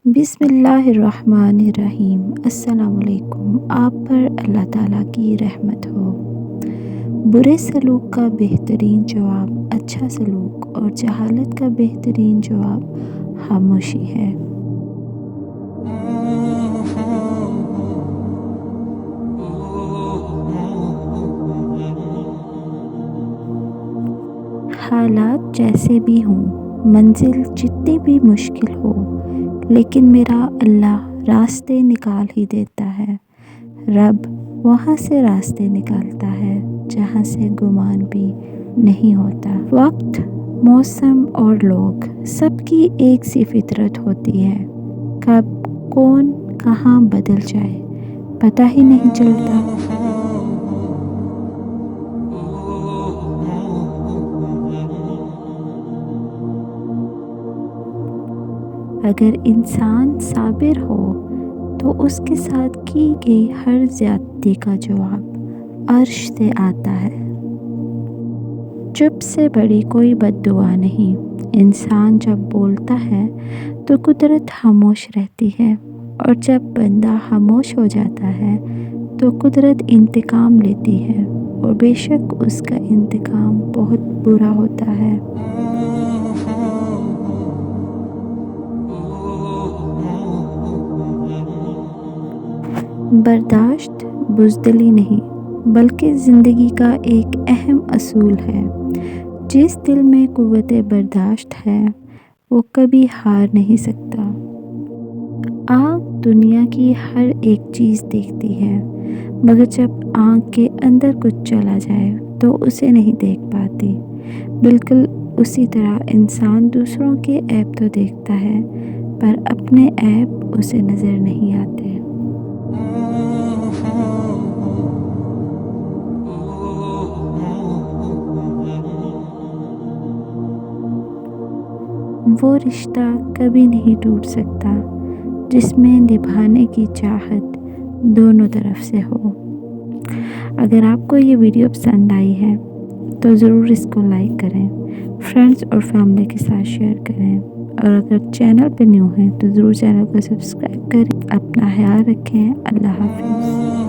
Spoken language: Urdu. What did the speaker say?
بسم اللہ الرحمن الرحیم۔ السلام علیکم۔ آپ پر اللہ تعالیٰ کی رحمت ہو۔ برے سلوک کا بہترین جواب اچھا سلوک اور جہالت کا بہترین جواب خاموشی ہے۔ حالات جیسے بھی ہوں، منزل جتنی بھی مشکل ہو، لیکن میرا اللہ راستے نکال ہی دیتا ہے۔ رب وہاں سے راستے نکالتا ہے جہاں سے گمان بھی نہیں ہوتا۔ وقت، موسم اور لوگ سب کی ایک سی فطرت ہوتی ہے۔ کب کون کہاں بدل جائے پتہ ہی نہیں چلتا۔ اگر انسان صابر ہو تو اس کے ساتھ کی گئی ہر زیادتی کا جواب عرش سے آتا ہے۔ چپ سے بڑی کوئی بد دعا نہیں۔ انسان جب بولتا ہے تو قدرت خاموش رہتی ہے، اور جب بندہ خاموش ہو جاتا ہے تو قدرت انتقام لیتی ہے، اور بے شک اس کا انتقام بہت برا ہوتا ہے۔ برداشت بزدلی نہیں، بلکہ زندگی کا ایک اہم اصول ہے۔ جس دل میں قوت برداشت ہے وہ کبھی ہار نہیں سکتا۔ آنکھ دنیا کی ہر ایک چیز دیکھتی ہے، مگر جب آنکھ کے اندر کچھ چلا جائے تو اسے نہیں دیکھ پاتی۔ بالکل اسی طرح انسان دوسروں کے عیب تو دیکھتا ہے، پر اپنے عیب اسے نظر نہیں آتے۔ وہ رشتہ کبھی نہیں ٹوٹ سکتا جس میں نبھانے کی چاہت دونوں طرف سے ہو۔ اگر آپ کو یہ ویڈیو پسند آئی ہے تو ضرور اس کو لائک کریں، فرینڈز اور فیملی کے ساتھ شیئر کریں، اور اگر چینل پہ نیو ہیں تو ضرور چینل کو سبسکرائب کریں۔ اپنا خیال رکھیں۔ اللہ حافظ۔